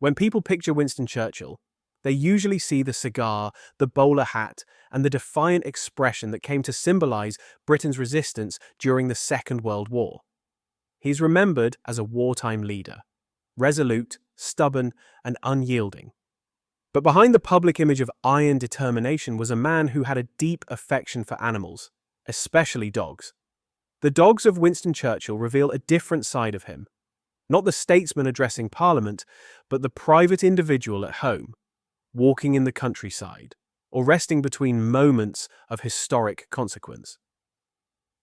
When people picture Winston Churchill, they usually see the cigar, the bowler hat, and the defiant expression that came to symbolize Britain's resistance during the Second World War. He's remembered as a wartime leader, resolute, stubborn, and unyielding. But behind the public image of iron determination was a man who had a deep affection for animals, especially dogs. The dogs of Winston Churchill reveal a different side of him. Not the statesman addressing Parliament, but the private individual at home, walking in the countryside, or resting between moments of historic consequence.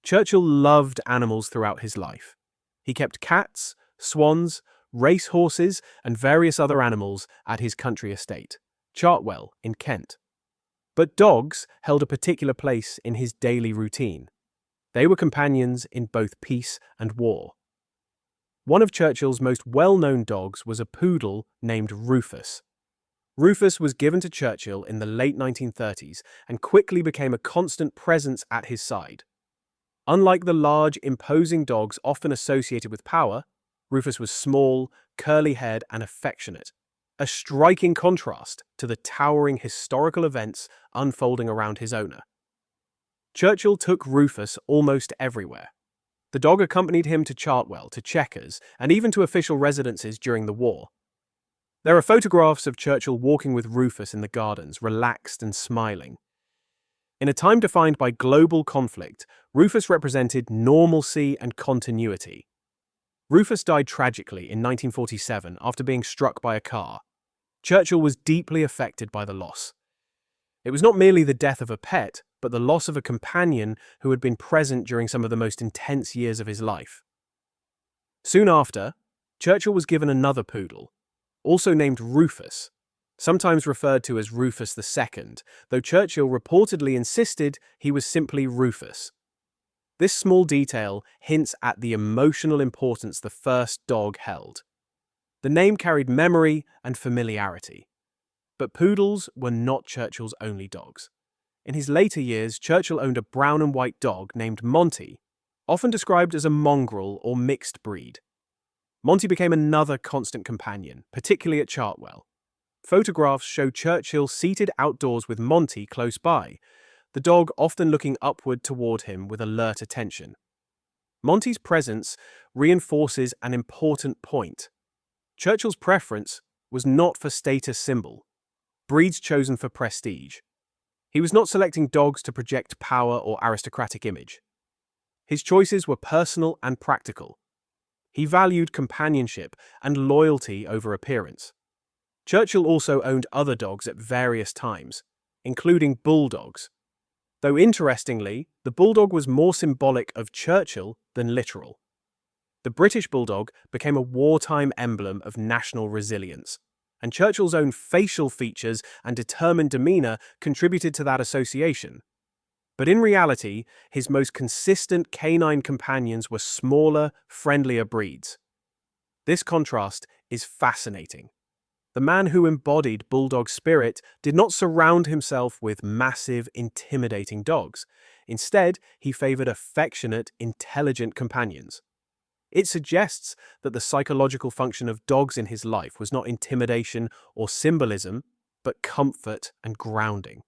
Churchill loved animals throughout his life. He kept cats, swans, racehorses, and various other animals at his country estate, Chartwell in Kent. But dogs held a particular place in his daily routine. They were companions in both peace and war. One of Churchill's most well-known dogs was a poodle named Rufus. Rufus was given to Churchill in the late 1930s and quickly became a constant presence at his side. Unlike the large, imposing dogs often associated with power, Rufus was small, curly-haired, and affectionate, a striking contrast to the towering historical events unfolding around his owner. Churchill took Rufus almost everywhere. The dog accompanied him to Chartwell, to Chequers, and even to official residences during the war. There are photographs of Churchill walking with Rufus in the gardens, relaxed and smiling. In a time defined by global conflict, Rufus represented normalcy and continuity. Rufus died tragically in 1947 after being struck by a car. Churchill was deeply affected by the loss. It was not merely the death of a pet, but the loss of a companion who had been present during some of the most intense years of his life. Soon after, Churchill was given another poodle, also named Rufus, sometimes referred to as Rufus II, though Churchill reportedly insisted he was simply Rufus. This small detail hints at the emotional importance the first dog held. The name carried memory and familiarity. But poodles were not Churchill's only dogs. In his later years, Churchill owned a brown and white dog named Monty, often described as a mongrel or mixed breed. Monty became another constant companion, particularly at Chartwell. Photographs show Churchill seated outdoors with Monty close by, the dog often looking upward toward him with alert attention. Monty's presence reinforces an important point. Churchill's preference was not for status symbol, breeds chosen for prestige. He was not selecting dogs to project power or aristocratic image. His choices were personal and practical. He valued companionship and loyalty over appearance. Churchill also owned other dogs at various times, including bulldogs. Though interestingly, the bulldog was more symbolic of Churchill than literal. The British bulldog became a wartime emblem of national resilience, and Churchill's own facial features and determined demeanor contributed to that association. But in reality, his most consistent canine companions were smaller, friendlier breeds. This contrast is fascinating. The man who embodied bulldog spirit did not surround himself with massive, intimidating dogs. Instead, he favored affectionate, intelligent companions. It suggests that the psychological function of dogs in his life was not intimidation or symbolism, but comfort and grounding.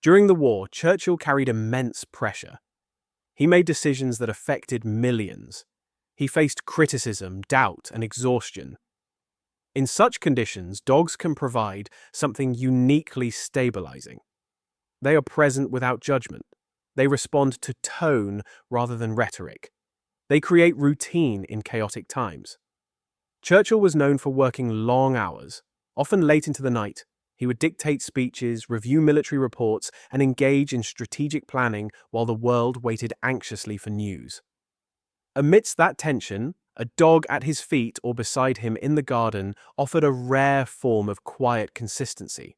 During the war, Churchill carried immense pressure. He made decisions that affected millions. He faced criticism, doubt, and exhaustion. In such conditions, dogs can provide something uniquely stabilizing. They are present without judgment. They respond to tone rather than rhetoric. They create routine in chaotic times. Churchill was known for working long hours, often late into the night. He would dictate speeches, review military reports, and engage in strategic planning while the world waited anxiously for news. Amidst that tension, a dog at his feet or beside him in the garden offered a rare form of quiet consistency.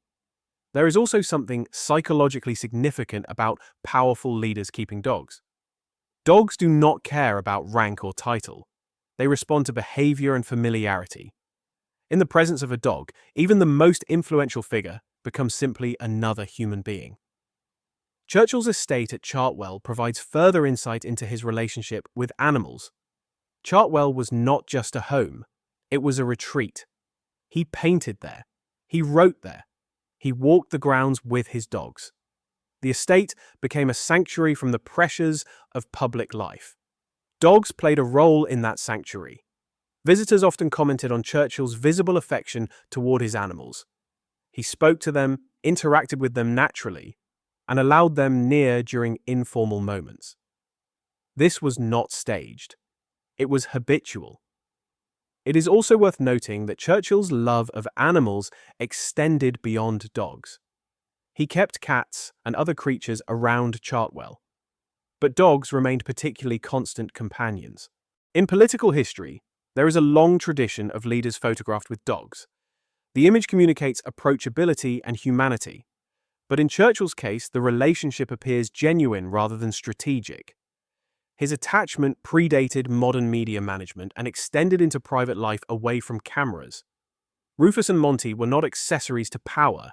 There is also something psychologically significant about powerful leaders keeping dogs. Dogs do not care about rank or title. They respond to behavior and familiarity. In the presence of a dog, even the most influential figure becomes simply another human being. Churchill's estate at Chartwell provides further insight into his relationship with animals. Chartwell was not just a home, it was a retreat. He painted there. He wrote there. He walked the grounds with his dogs. The estate became a sanctuary from the pressures of public life. Dogs played a role in that sanctuary. Visitors often commented on Churchill's visible affection toward his animals. He spoke to them, interacted with them naturally, and allowed them near during informal moments. This was not staged. It was habitual. It is also worth noting that Churchill's love of animals extended beyond dogs. He kept cats and other creatures around Chartwell, but dogs remained particularly constant companions. In political history, there is a long tradition of leaders photographed with dogs. The image communicates approachability and humanity, but in Churchill's case, the relationship appears genuine rather than strategic. His attachment predated modern media management and extended into private life away from cameras. Rufus and Monty were not accessories to power.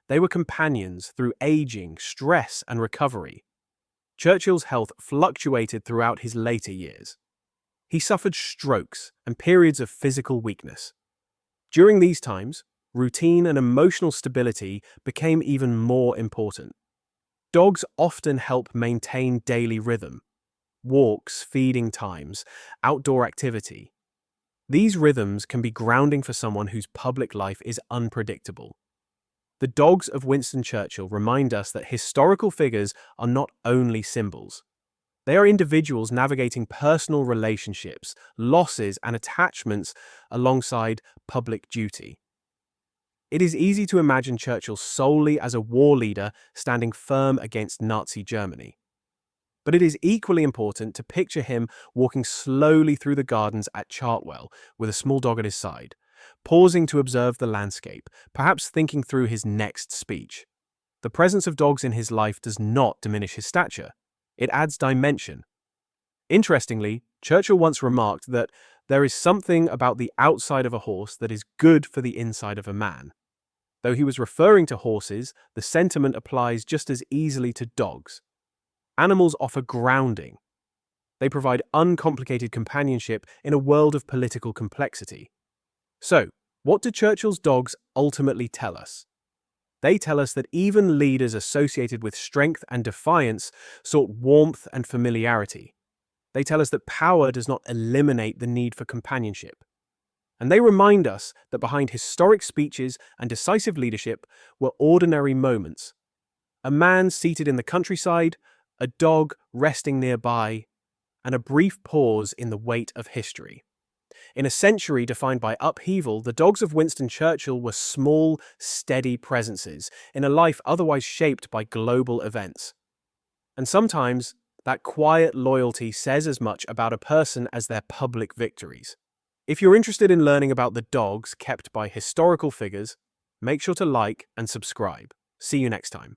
They were companions through aging, stress, and recovery. Churchill's health fluctuated throughout his later years. He suffered strokes and periods of physical weakness. During these times, routine and emotional stability became even more important. Dogs often help maintain daily rhythm: walks, feeding times, outdoor activity. These rhythms can be grounding for someone whose public life is unpredictable. The dogs of Winston Churchill remind us that historical figures are not only symbols. They are individuals navigating personal relationships, losses, and attachments alongside public duty. It is easy to imagine Churchill solely as a war leader standing firm against Nazi Germany. But it is equally important to picture him walking slowly through the gardens at Chartwell with a small dog at his side, pausing to observe the landscape, perhaps thinking through his next speech. The presence of dogs in his life does not diminish his stature. It adds dimension. Interestingly, Churchill once remarked that there is something about the outside of a horse that is good for the inside of a man. Though he was referring to horses, the sentiment applies just as easily to dogs. Animals offer grounding. They provide uncomplicated companionship in a world of political complexity. So, what do Churchill's dogs ultimately tell us? They tell us that even leaders associated with strength and defiance sought warmth and familiarity. They tell us that power does not eliminate the need for companionship. And they remind us that behind historic speeches and decisive leadership were ordinary moments. A man seated in the countryside, a dog resting nearby, and a brief pause in the weight of history. In a century defined by upheaval, the dogs of Winston Churchill were small, steady presences in a life otherwise shaped by global events. And sometimes, that quiet loyalty says as much about a person as their public victories. If you're interested in learning about the dogs kept by historical figures, make sure to like and subscribe. See you next time.